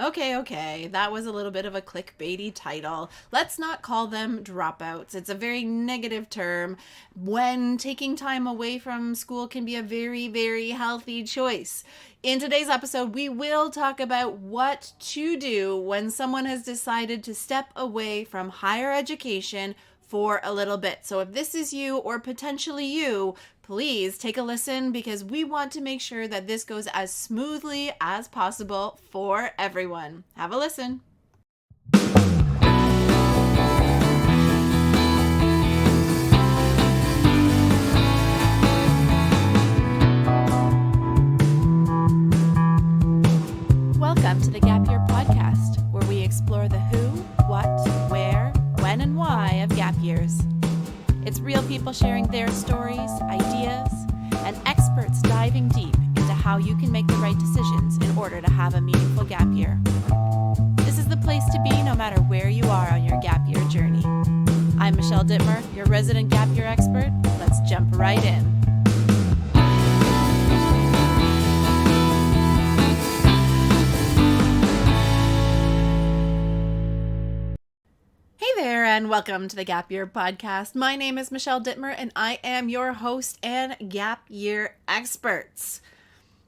Okay. That was a little bit of a clickbaity title. Let's not call them dropouts. It's a very negative term when taking time away from school can be a very, very healthy choice. In today's episode, we will talk about what to do when someone has decided to step away from higher education for a little bit. So if this is you or potentially you, please take a listen because we want to make sure that this goes as smoothly as possible for everyone. Have a listen. Welcome to the Gap Year Podcast, where we explore the who, what, where, when, and why of gap years. It's real people sharing their stories, ideas, and experts diving deep into how you can make the right decisions in order to have a meaningful gap year. This is the place to be no matter where you are on your gap year journey. I'm Michelle Dittmer, your resident gap year expert. Let's jump right in. And welcome to the Gap Year Podcast. My name is Michelle Dittmer, and I am your host and Gap Year experts.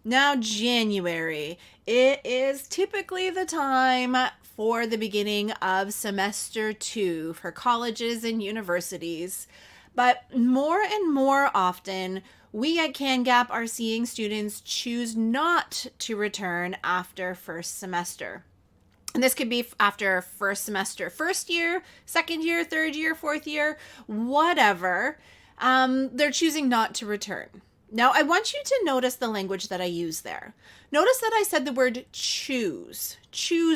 Now, January, it is typically the time for the beginning of semester 2 for colleges and universities. But more and more often, we at CanGap are seeing students choose not to return after first semester. And this could be after first semester, first year, second year, third year, fourth year, whatever. They're choosing not to return. Now, I want you to notice the language that I use there. Notice that I said the word choose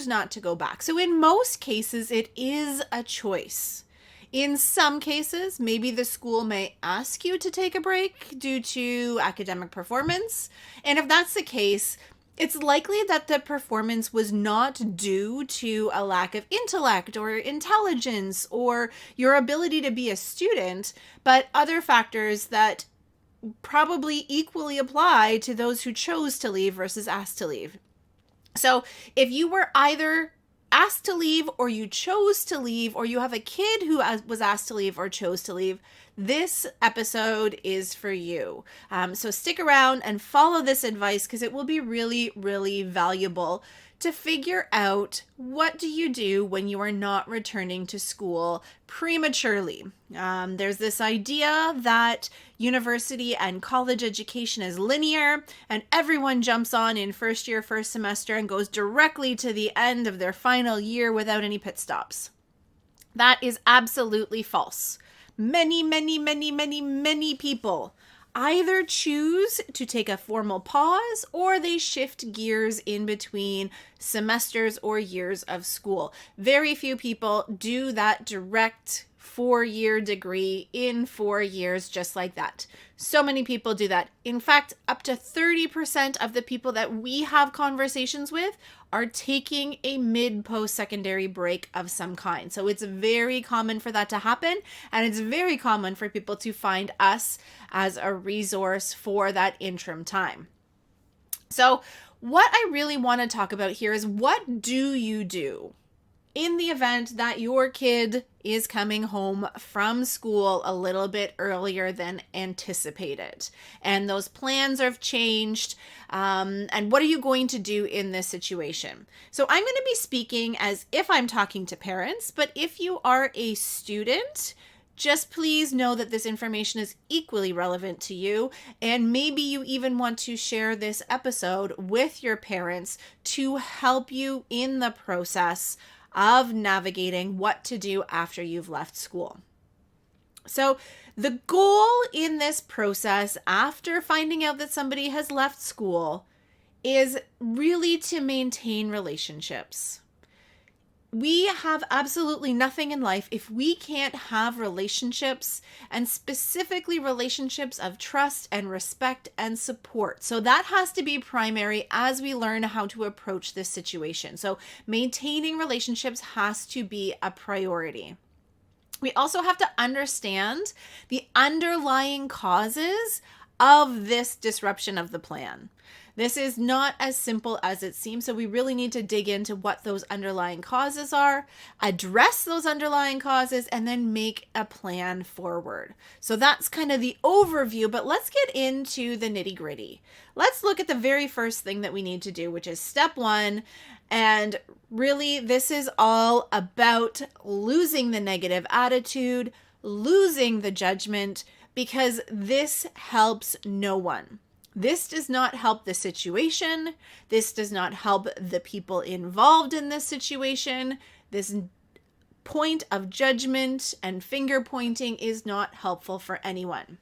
not to go back. So in most cases, it is a choice. In some cases, maybe the school may ask you to take a break due to academic performance. And if that's the case, it's likely that the performance was not due to a lack of intellect or intelligence or your ability to be a student, but other factors that probably equally apply to those who chose to leave versus asked to leave. So if you were either asked to leave or you chose to leave, or you have a kid who was asked to leave or chose to leave, this episode is for you. So stick around and follow this advice because it will be really, really valuable to figure out what do you do when you are not returning to school prematurely. There's this idea that university and college education is linear and everyone jumps on in first year, first semester and goes directly to the end of their final year without any pit stops. That is absolutely false. Many people either choose to take a formal pause or they shift gears in between semesters or years of school. Very few people do that direct 4-year degree in 4 years just like that. So many people do that. In fact, up to 30% of the people that we have conversations with are taking a mid-post-secondary break of some kind. So it's very common for that to happen, and it's very common for people to find us as a resource for that interim time. So what I really want to talk about here is, what do you do in the event that your kid is coming home from school a little bit earlier than anticipated and those plans have changed? And what are you going to do in this situation? So I'm going to be speaking as if I'm talking to parents, but if you are a student, just please know that this information is equally relevant to you, and maybe you even want to share this episode with your parents to help you in the process of navigating what to do after you've left school. So the goal in this process, after finding out that somebody has left school, is really to maintain relationships. We have absolutely nothing in life if we can't have relationships, and specifically relationships of trust and respect and support. So that has to be primary as we learn how to approach this situation. So maintaining relationships has to be a priority. We also have to understand the underlying causes of this disruption of the plan. This is not as simple as it seems, so we really need to dig into what those underlying causes are, address those underlying causes, and then make a plan forward. So that's kind of the overview, but let's get into the nitty-gritty. Let's look at the very first thing that we need to do, which is step 1. And really, this is all about losing the negative attitude, losing the judgment, because this helps no one. This does not help the situation. This does not help the people involved in this situation. This point of judgment and finger pointing is not helpful for anyone.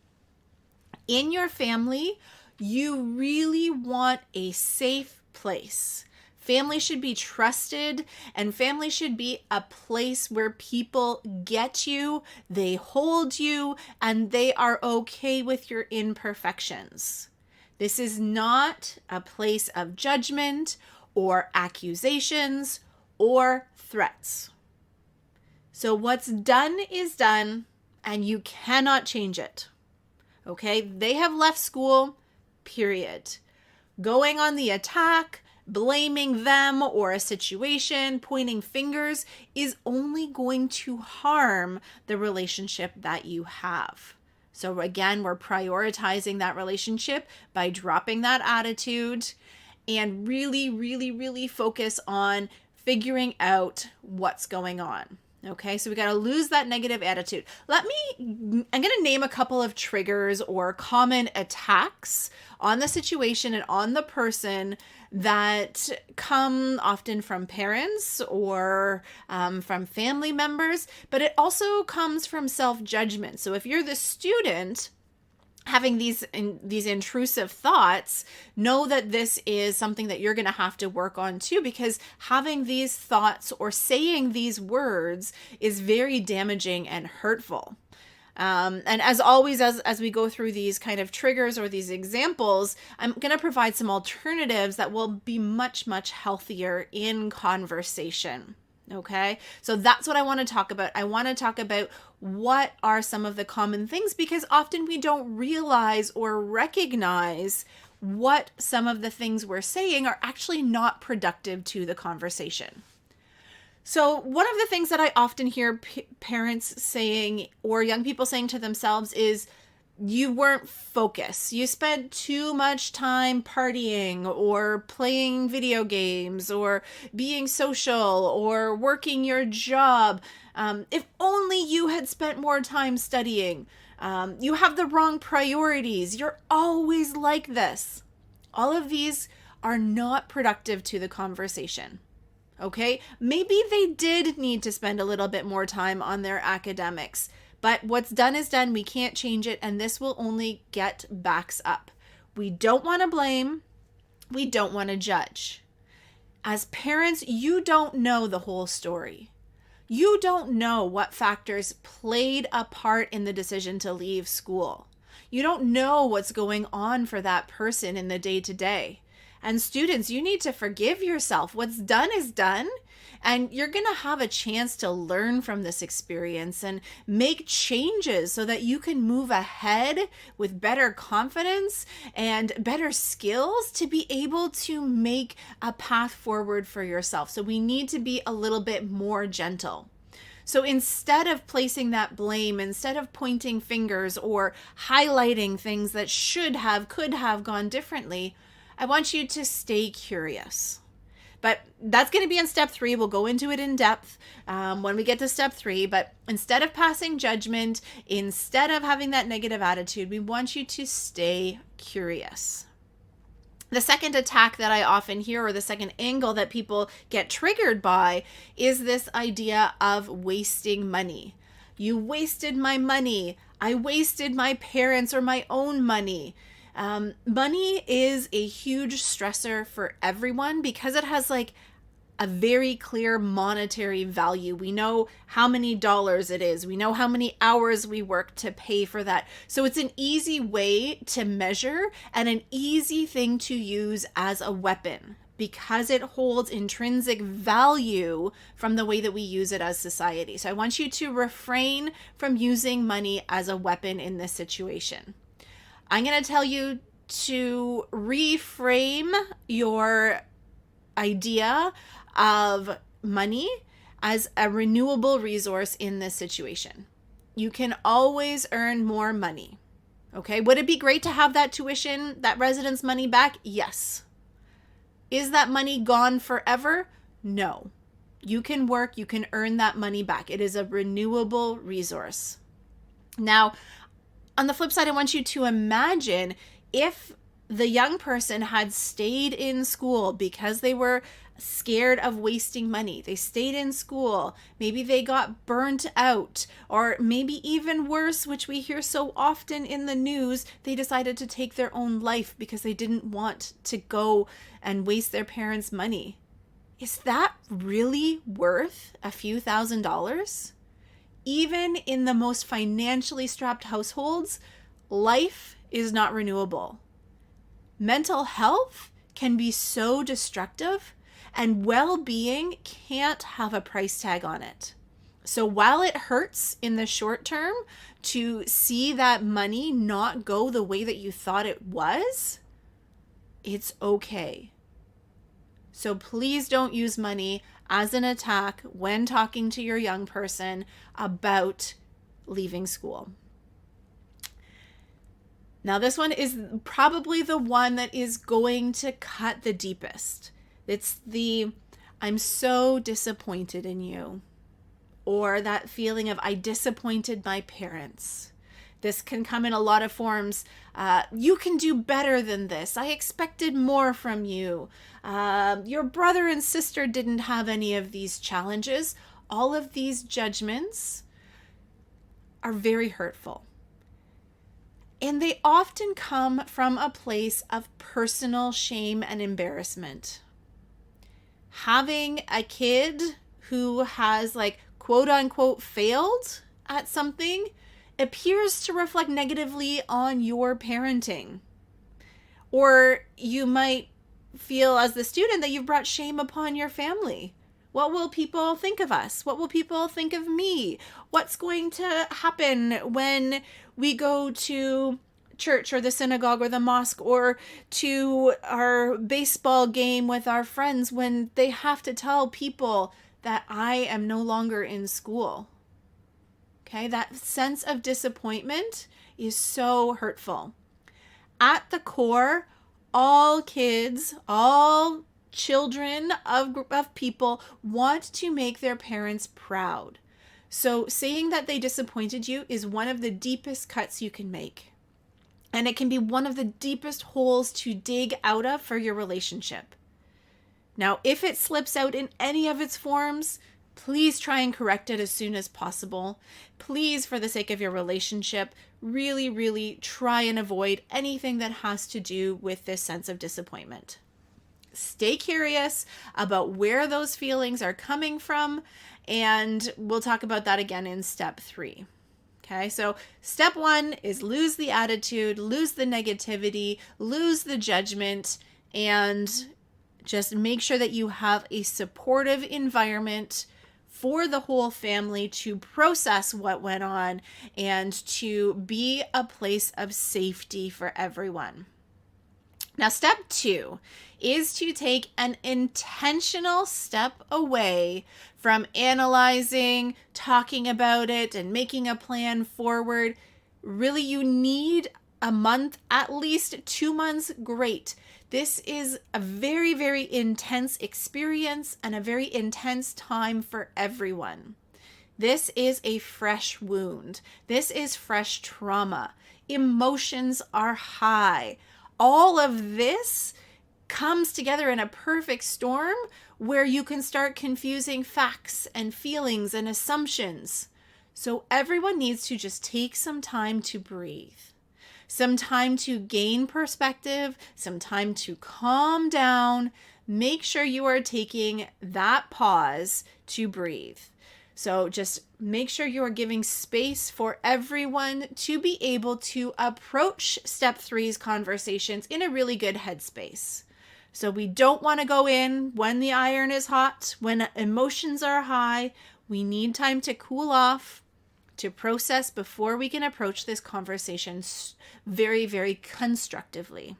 In your family, you really want a safe place. Family should be trusted, and family should be a place where people get you, they hold you, and they are okay with your imperfections. This is not a place of judgment or accusations or threats. So what's done is done, and you cannot change it. Okay? They have left school, period. Going on the attack, blaming them or a situation, pointing fingers is only going to harm the relationship that you have. So again, we're prioritizing that relationship by dropping that attitude and really focus on figuring out what's going on. Okay, so we got to lose that negative attitude. I'm going to name a couple of triggers or common attacks on the situation and on the person that come often from parents or from family members, but it also comes from self-judgment. So if you're the student having these intrusive thoughts, know that this is something that you're going to have to work on too, because having these thoughts or saying these words is very damaging and hurtful. And as always, as we go through these kind of triggers or these examples, I'm going to provide some alternatives that will be much healthier in conversation. Okay, so that's what I want to talk about. I want to talk about what are some of the common things, because often we don't realize or recognize what some of the things we're saying are actually not productive to the conversation. So one of the things that I often hear parents saying or young people saying to themselves is, you weren't focused. You spent too much time partying or playing video games or being social or working your job. If only you had spent more time studying. You have the wrong priorities. You're always like this. All of these are not productive to the conversation. Okay? Maybe they did need to spend a little bit more time on their academics. But what's done is done. We can't change it, and this will only get backs up. We don't want to blame. We don't want to judge. As parents, you don't know the whole story. You don't know what factors played a part in the decision to leave school. You don't know what's going on for that person in the day-to-day. And students, you need to forgive yourself. What's done is done. And you're going to have a chance to learn from this experience and make changes so that you can move ahead with better confidence and better skills to be able to make a path forward for yourself. So we need to be a little bit more gentle. So instead of placing that blame, instead of pointing fingers or highlighting things that could have gone differently, I want you to stay curious. But that's going to be in step 3. We'll go into it in depth when we get to step 3. But instead of passing judgment, instead of having that negative attitude, we want you to stay curious. The second attack that I often hear, or the second angle that people get triggered by, is this idea of wasting money. You wasted my money. I wasted my parents' or my own money. Money is a huge stressor for everyone because it has like a very clear monetary value. We know how many dollars it is. We know how many hours we work to pay for that. So it's an easy way to measure and an easy thing to use as a weapon because it holds intrinsic value from the way that we use it as society. So I want you to refrain from using money as a weapon in this situation. I'm going to tell you to reframe your idea of money as a renewable resource in this situation. You can always earn more money. Okay, would it be great to have that tuition, that residence money back? Yes. Is that money gone forever? No. You can work, you can earn that money back. It is a renewable resource. Now, on the flip side, I want you to imagine if the young person had stayed in school because they were scared of wasting money. They stayed in school. Maybe they got burnt out, or maybe even worse, which we hear so often in the news, they decided to take their own life because they didn't want to go and waste their parents' money. Is that really worth a few $1,000s? Even in the most financially strapped households, life is not renewable. Mental health can be so destructive, and well-being can't have a price tag on it. So while it hurts in the short term to see that money not go the way that you thought it was, it's okay. So please don't use money as an attack when talking to your young person about leaving school. Now, this one is probably the one that is going to cut the deepest. It's the, I'm so disappointed in you, or that feeling of, I disappointed my parents. This can come in a lot of forms. You can do better than this. I expected more from you. Your brother and sister didn't have any of these challenges. All of these judgments are very hurtful. And they often come from a place of personal shame and embarrassment. Having a kid who has, like, quote unquote failed at something appears to reflect negatively on your parenting. Or you might feel as the student that you've brought shame upon your family. What will people think of us? What will people think of me? What's going to happen when we go to church or the synagogue or the mosque or to our baseball game with our friends when they have to tell people that I am no longer in school? Okay, that sense of disappointment is so hurtful. At the core, all kids, all children of people want to make their parents proud. So saying that they disappointed you is one of the deepest cuts you can make. And it can be one of the deepest holes to dig out of for your relationship. Now, if it slips out in any of its forms, please try and correct it as soon as possible. Please, for the sake of your relationship, really, really try and avoid anything that has to do with this sense of disappointment. Stay curious about where those feelings are coming from, and we'll talk about that again in step 3. Okay, so step 1 is lose the attitude, lose the negativity, lose the judgment, and just make sure that you have a supportive environment for the whole family to process what went on and to be a place of safety for everyone. Now, step 2 is to take an intentional step away from analyzing, talking about it, and making a plan forward. Really, you need a month, at least 2 months, great. This is a very, very intense experience and a very intense time for everyone. This is a fresh wound. This is fresh trauma. Emotions are high. All of this comes together in a perfect storm where you can start confusing facts and feelings and assumptions. So everyone needs to just take some time to breathe, some time to gain perspective, some time to calm down. Make sure you are taking that pause to breathe. So just make sure you are giving space for everyone to be able to approach step 3's conversations in a really good headspace. So we don't want to go in when the iron is hot, when emotions are high. We need time to cool off, to process before we can approach this conversation very, very constructively.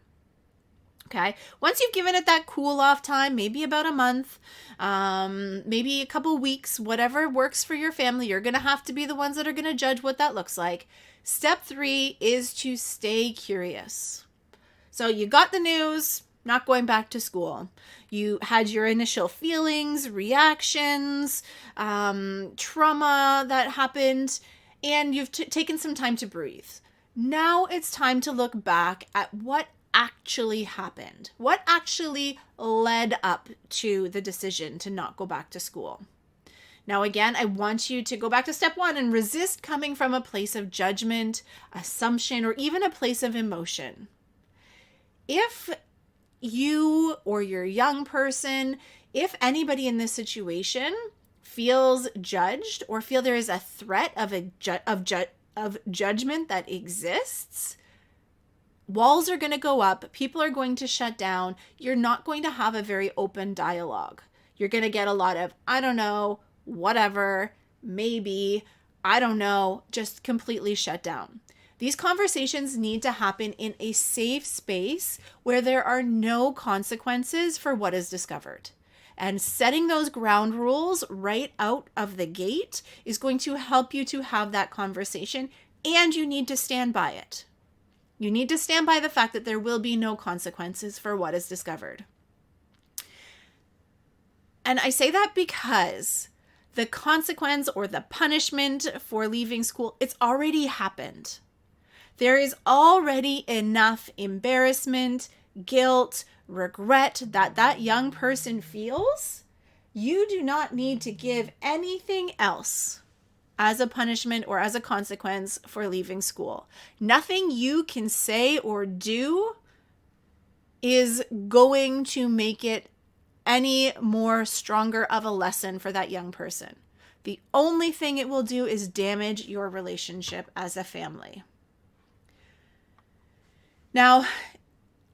Okay. Once you've given it that cool off time, maybe about a month, maybe a couple weeks, whatever works for your family, you're going to have to be the ones that are going to judge what that looks like. Step 3 is to stay curious. So you got the news, not going back to school. You had your initial feelings, reactions, trauma that happened, and you've taken some time to breathe. Now it's time to look back at what actually happened. What actually led up to the decision to not go back to school? Now, again, I want you to go back to step 1 and resist coming from a place of judgment, assumption, or even a place of emotion. If you or your young person, if anybody in this situation feels judged or feel there is a threat of judgment that exists, walls are going to go up. People are going to shut down. You're not going to have a very open dialogue. You're going to get a lot of, I don't know, whatever, maybe, I don't know, just completely shut down. These conversations need to happen in a safe space where there are no consequences for what is discovered. And setting those ground rules right out of the gate is going to help you to have that conversation, and you need to stand by it. You need to stand by the fact that there will be no consequences for what is discovered. And I say that because the consequence or the punishment for leaving school, it's already happened. There is already enough embarrassment, guilt, regret that young person feels. You do not need to give anything else as a punishment or as a consequence for leaving school. Nothing you can say or do is going to make it any more stronger of a lesson for that young person. The only thing it will do is damage your relationship as a family. Now,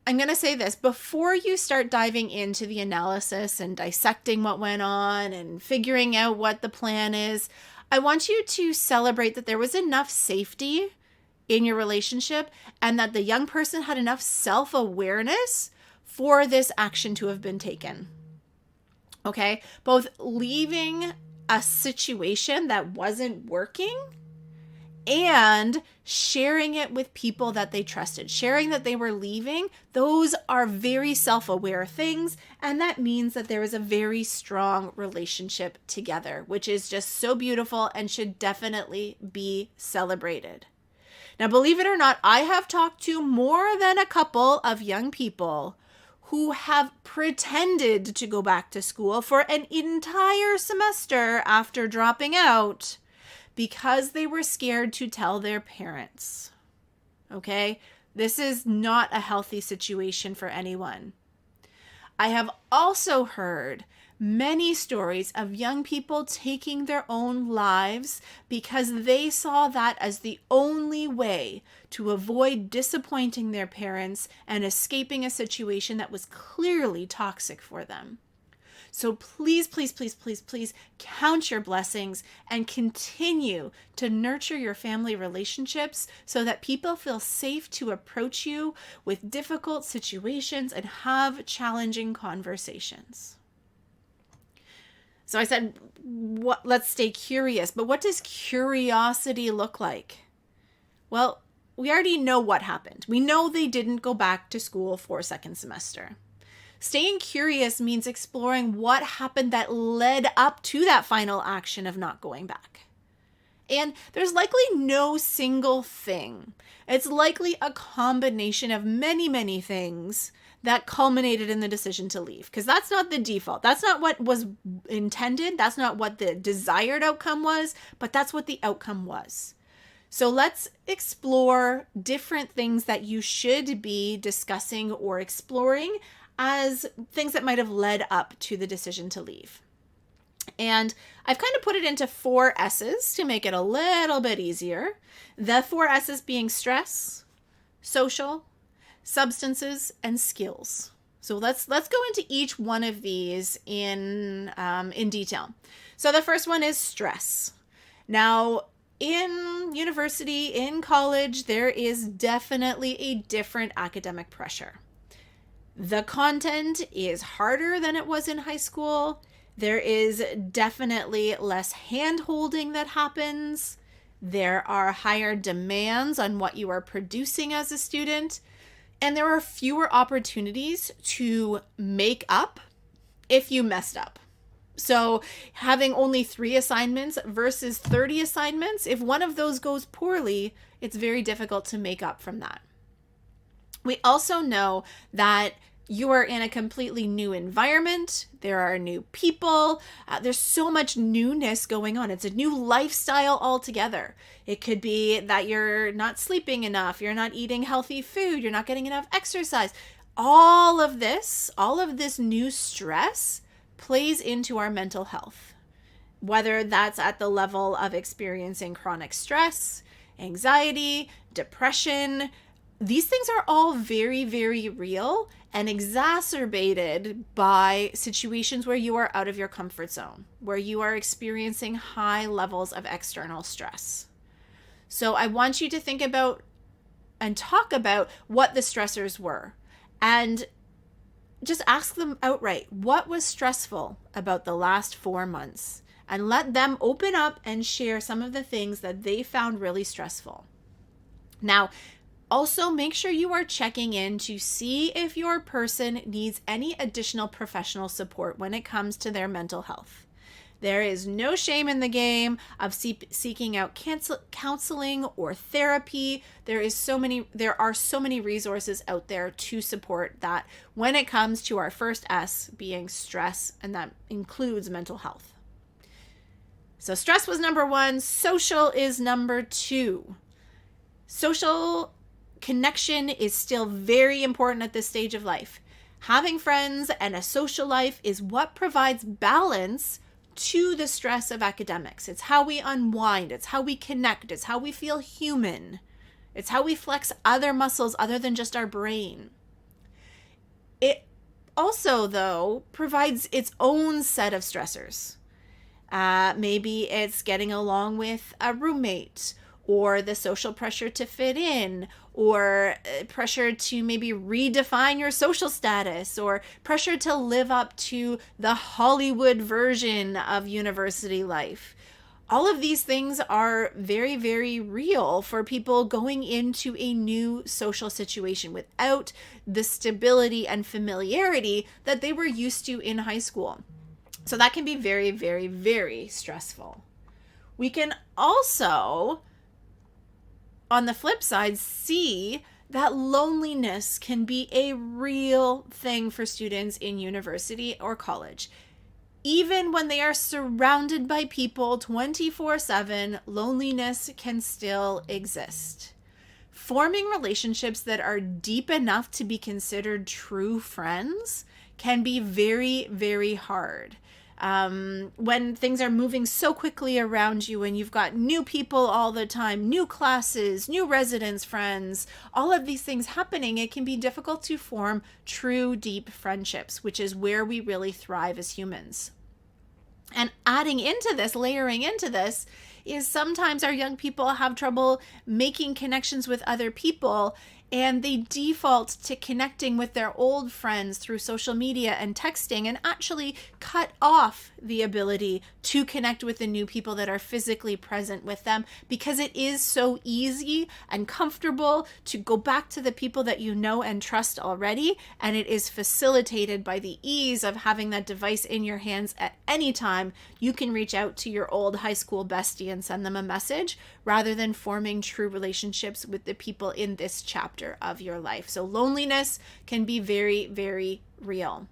I'm going to say this, before you start diving into the analysis and dissecting what went on and figuring out what the plan is, I want you to celebrate that there was enough safety in your relationship and that the young person had enough self-awareness for this action to have been taken. Okay? Both leaving a situation that wasn't working and sharing it with people that they trusted, sharing that they were leaving, those are very self-aware things, and that means that there is a very strong relationship together, which is just so beautiful and should definitely be celebrated. Now, believe it or not, I have talked to more than a couple of young people who have pretended to go back to school for an entire semester after dropping out because they were scared to tell their parents. Okay? This is not a healthy situation for anyone. I have also heard many stories of young people taking their own lives because they saw that as the only way to avoid disappointing their parents and escaping a situation that was clearly toxic for them. So please, please, please, please, please count your blessings and continue to nurture your family relationships so that people feel safe to approach you with difficult situations and have challenging conversations. So I said, let's stay curious, but what does curiosity look like? Well, we already know what happened. We know they didn't go back to school for second semester. Staying curious means exploring what happened that led up to that final action of not going back. And there's likely no single thing. It's likely a combination of many, many things that culminated in the decision to leave. Because that's not the default. That's not what was intended. That's not what the desired outcome was, but that's what the outcome was. So let's explore different things that you should be discussing or exploring as things that might have led up to the decision to leave. And I've kind of put it into 4 S's to make it a little bit easier. The 4 S's being stress, social, substances, and skills. So let's go into each one of these in detail. So the first one is stress. Now, in university, in college, there is definitely a different academic pressure. The content is harder than it was in high school. There is definitely less hand-holding that happens. There are higher demands on what you are producing as a student. And there are fewer opportunities to make up if you messed up. So having only 3 assignments versus 30 assignments, if one of those goes poorly, it's very difficult to make up from that. We also know that you are in a completely new environment. There are new people. There's so much newness going on. It's a new lifestyle altogether. It could be that you're not sleeping enough. You're not eating healthy food. You're not getting enough exercise. All of this new stress plays into our mental health, whether that's at the level of experiencing chronic stress, anxiety, depression. These things are all very, very real and exacerbated by situations where you are out of your comfort zone, where you are experiencing high levels of external stress. So I want you to think about and talk about what the stressors were, and just ask them outright, what was stressful about the last 4 months? And let them open up and share some of the things that they found really stressful. Now, also make sure you are checking in to see if your person needs any additional professional support when it comes to their mental health. There is no shame in the game of seeking out counseling or therapy. There are so many resources out there to support that when it comes to our first S being stress, and that includes mental health. So stress was number 1. Social is number 2. Social connection is still very important at this stage of life. Having friends and a social life is what provides balance to the stress of academics. It's how we unwind. It's how we connect. It's how we feel human. It's how we flex other muscles other than just our brain. It also, though, provides its own set of stressors. Maybe it's getting along with a roommate, or the social pressure to fit in, or pressure to maybe redefine your social status, or pressure to live up to the Hollywood version of university life. All of these things are very, very real for people going into a new social situation without the stability and familiarity that they were used to in high school. So that can be very, very, very stressful. We can also, on the flip side, see that loneliness can be a real thing for students in university or college. Even when they are surrounded by people 24/7, loneliness can still exist. Forming relationships that are deep enough to be considered true friends can be very, very hard. When things are moving so quickly around you and you've got new people all the time, new classes, new residence friends, all of these things happening, it can be difficult to form true, deep friendships, which is where we really thrive as humans. And layering into this, is sometimes our young people have trouble making connections with other people, and they default to connecting with their old friends through social media and texting, and actually cut off the ability to connect with the new people that are physically present with them, because it is so easy and comfortable to go back to the people that you know and trust already, and it is facilitated by the ease of having that device in your hands at any time. You can reach out to your old high school bestie and send them a message, rather than forming true relationships with the people in this chapter of your life. So loneliness can be very, very real.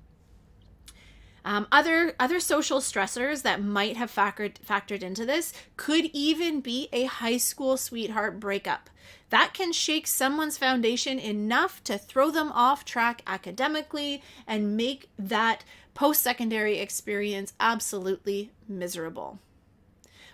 Other social stressors that might have factored into this could even be a high school sweetheart breakup. That can shake someone's foundation enough to throw them off track academically and make that post-secondary experience absolutely miserable.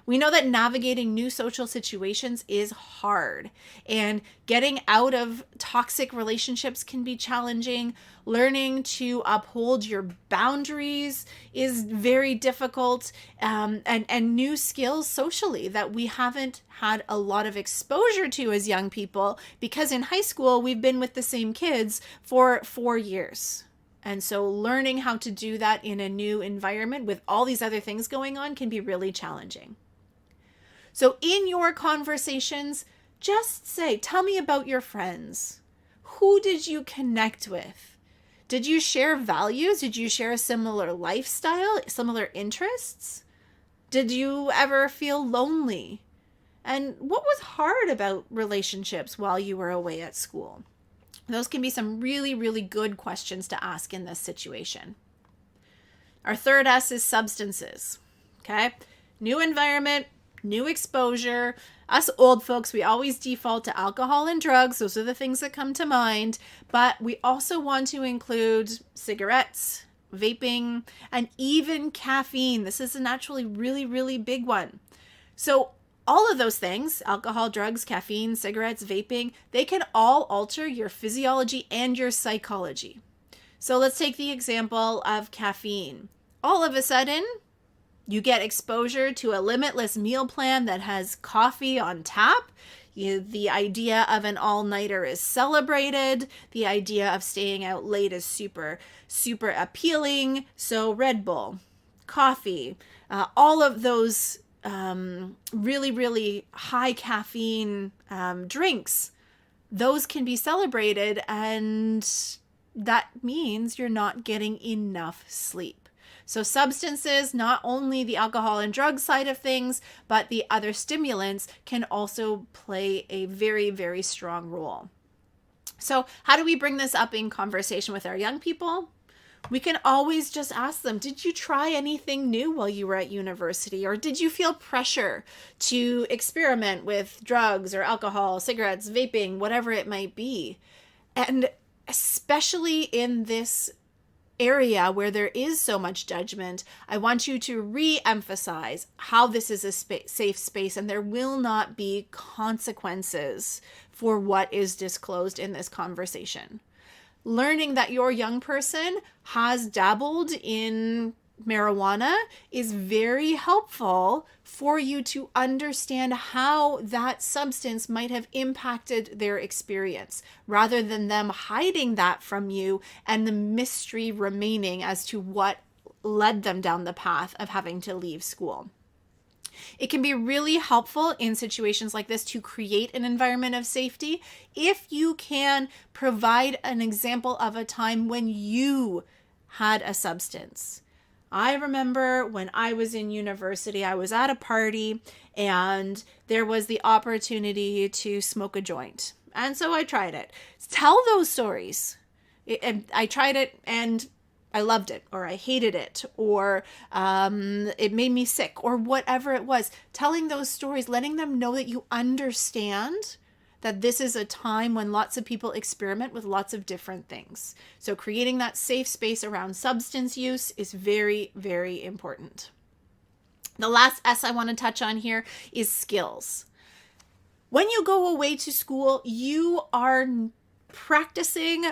We know that navigating new social situations is hard, and getting out of toxic relationships can be challenging. Learning to uphold your boundaries is very difficult, and new skills socially that we haven't had a lot of exposure to as young people, because in high school we've been with the same kids for 4 years. And so learning how to do that in a new environment with all these other things going on can be really challenging. So in your conversations, just say, tell me about your friends. Who did you connect with? Did you share values? Did you share a similar lifestyle, similar interests? Did you ever feel lonely? And what was hard about relationships while you were away at school? Those can be some really, really good questions to ask in this situation. Our third S is substances. Okay? New environment, new exposure. Us old folks, we always default to alcohol and drugs. Those are the things that come to mind. But we also want to include cigarettes, vaping, and even caffeine. This is a naturally really, really big one. So all of those things, alcohol, drugs, caffeine, cigarettes, vaping, they can all alter your physiology and your psychology. So let's take the example of caffeine. All of a sudden, you get exposure to a limitless meal plan that has coffee on tap. The idea of an all-nighter is celebrated. The idea of staying out late is super, super appealing. So Red Bull, coffee, all of those really, really high caffeine drinks, those can be celebrated, and that means you're not getting enough sleep. So substances, not only the alcohol and drug side of things, but the other stimulants can also play a very, very strong role. So how do we bring this up in conversation with our young people? We can always just ask them, did you try anything new while you were at university? Or did you feel pressure to experiment with drugs or alcohol, cigarettes, vaping, whatever it might be? And especially in this area where there is so much judgment, I want you to re-emphasize how this is a safe space, and there will not be consequences for what is disclosed in this conversation. Learning that your young person has dabbled in marijuana is very helpful for you to understand how that substance might have impacted their experience, rather than them hiding that from you and the mystery remaining as to what led them down the path of having to leave school. It can be really helpful in situations like this to create an environment of safety if you can provide an example of a time when you had a substance. I remember when I was in university, I was at a party and there was the opportunity to smoke a joint. And so I tried it. Tell those stories. I tried it and I loved it, or I hated it, or it made me sick, or whatever it was. Telling those stories, letting them know that you understand that this is a time when lots of people experiment with lots of different things. So creating that safe space around substance use is very, very important. The last S I want to touch on here is skills. When you go away to school, you are practicing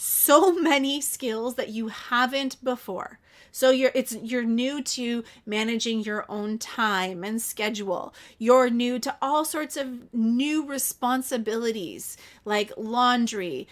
so many skills that you haven't before. So you're new to managing your own time and schedule. You're new to all sorts of new responsibilities like laundry,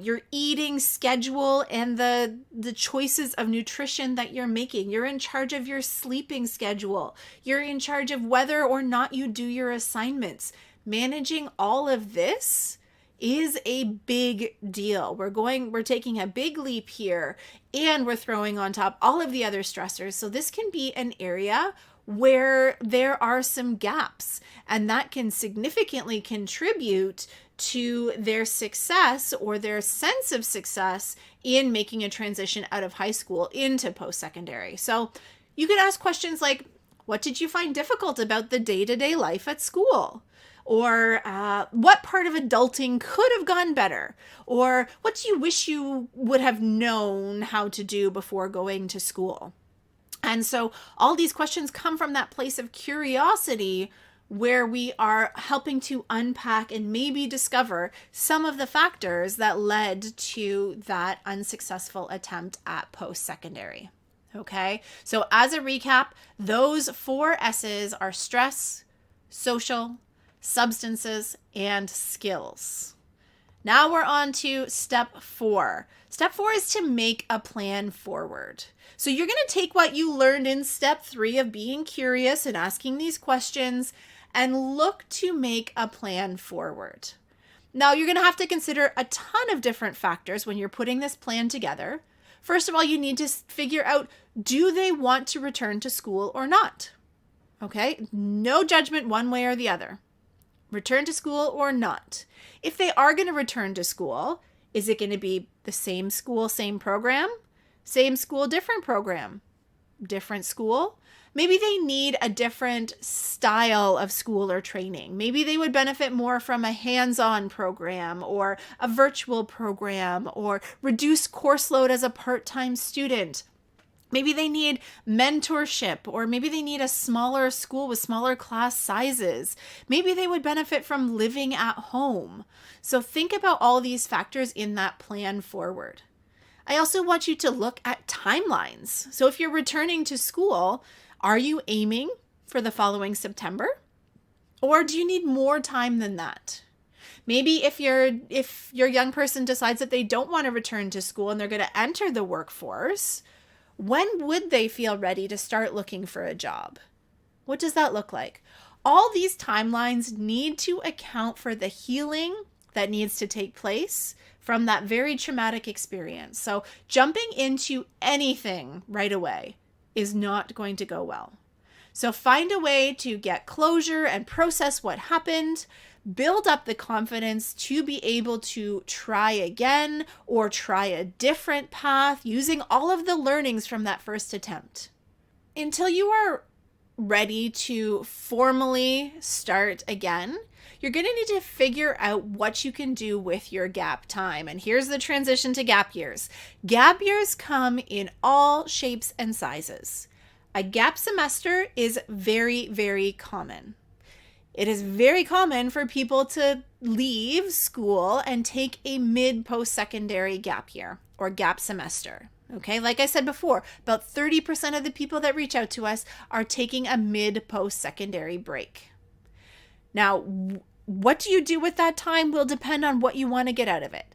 your eating schedule, and the choices of nutrition that you're making. You're in charge of your sleeping schedule. You're in charge of whether or not you do your assignments. Managing all of this is a big deal. We're taking a big leap here, and we're throwing on top all of the other stressors. So this can be an area where there are some gaps, and that can significantly contribute to their success or their sense of success in making a transition out of high school into post-secondary. So you could ask questions like, what did you find difficult about the day-to-day life at school? Or what part of adulting could have gone better? Or what do you wish you would have known how to do before going to school? And so all these questions come from that place of curiosity where we are helping to unpack and maybe discover some of the factors that led to that unsuccessful attempt at post-secondary. Okay, so as a recap, those 4 S's are stress, social, substances, and skills. Now we're on to step 4. Step 4 is to make a plan forward. So you're going to take what you learned in step 3 of being curious and asking these questions and look to make a plan forward. Now, you're going to have to consider a ton of different factors when you're putting this plan together. First of all, you need to figure out, do they want to return to school or not? Okay, no judgment one way or the other. Return to school or not. If they are going to return to school, is it going to be the same school, same program? Same school, different program? Different school? Maybe they need a different style of school or training. Maybe they would benefit more from a hands-on program or a virtual program or reduced course load as a part-time student. Maybe they need mentorship, or maybe they need a smaller school with smaller class sizes. Maybe they would benefit from living at home. So think about all these factors in that plan forward. I also want you to look at timelines. So if you're returning to school, are you aiming for the following September? Or do you need more time than that? Maybe if your young person decides that they don't want to return to school and they're going to enter the workforce, when would they feel ready to start looking for a job? What does that look like? All these timelines need to account for the healing that needs to take place from that very traumatic experience. So jumping into anything right away is not going to go well. So find a way to get closure and process what happened. Build up the confidence to be able to try again or try a different path using all of the learnings from that first attempt. Until you are ready to formally start again, you're going to need to figure out what you can do with your gap time. And here's the transition to gap years. Gap years come in all shapes and sizes. A gap semester is very, very common. It is very common for people to leave school and take a mid-post-secondary gap year or gap semester. Okay, like I said before, about 30% of the people that reach out to us are taking a mid-post-secondary break. Now, what do you do with that time will depend on what you want to get out of it.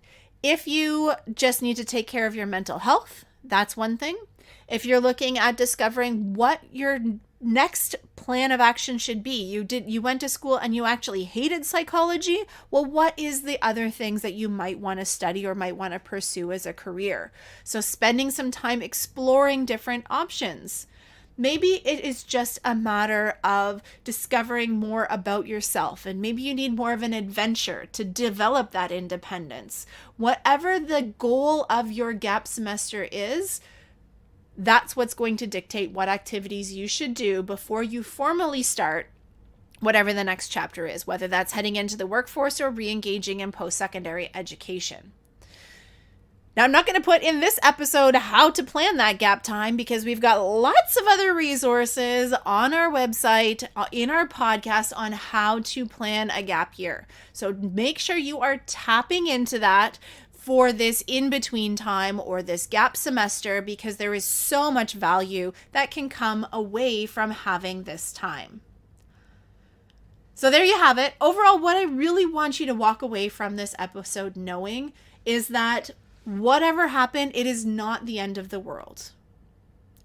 If you just need to take care of your mental health, that's one thing. If you're looking at discovering what your next plan of action should be, you went to school and you actually hated psychology, well, what is the other things that you might want to study or might want to pursue as a career? So spending some time exploring different options. Maybe it is just a matter of discovering more about yourself, and maybe you need more of an adventure to develop that independence. Whatever the goal of your gap semester is, that's what's going to dictate what activities you should do before you formally start whatever the next chapter is, whether that's heading into the workforce or re-engaging in post-secondary education. Now, I'm not going to put in this episode how to plan that gap time because we've got lots of other resources on our website, in our podcast on how to plan a gap year. So make sure you are tapping into that for this in-between time or this gap semester, because there is so much value that can come away from having this time. So there you have it. Overall, what I really want you to walk away from this episode knowing is that whatever happened, it is not the end of the world.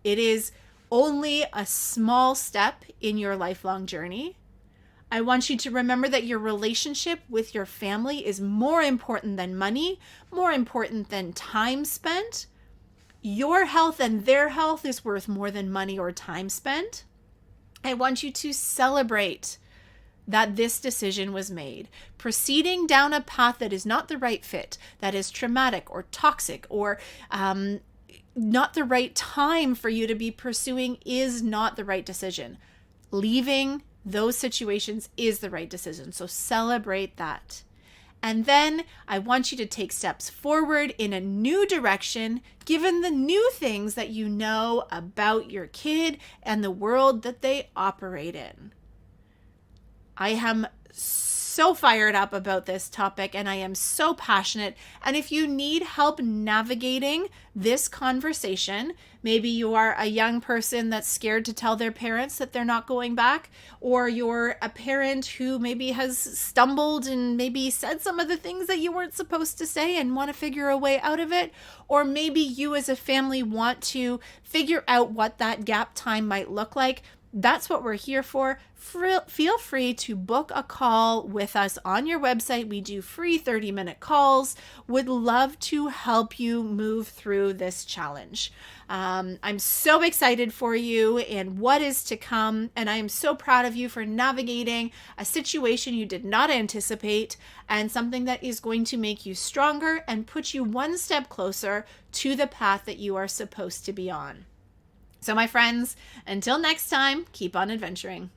It is only a small step in your lifelong journey. I want you to remember that your relationship with your family is more important than money, more important than time spent. Your health and their health is worth more than money or time spent. I want you to celebrate that this decision was made. Proceeding down a path that is not the right fit, that is traumatic or toxic or not the right time for you to be pursuing is not the right decision. Leaving those situations is the right decision. So celebrate that. And then I want you to take steps forward in a new direction, given the new things that you know about your kid and the world that they operate in. I am so fired up about this topic and I am so passionate. And if you need help navigating this conversation, maybe you are a young person that's scared to tell their parents that they're not going back, or you're a parent who maybe has stumbled and maybe said some of the things that you weren't supposed to say and want to figure a way out of it, or maybe you as a family want to figure out what that gap time might look like. That's what we're here for. Feel free to book a call with us on your website. We do free 30-minute calls. Would love to help you move through this challenge. I'm so excited for you and what is to come. And I am so proud of you for navigating a situation you did not anticipate and something that is going to make you stronger and put you one step closer to the path that you are supposed to be on. So my friends, until next time, keep on adventuring.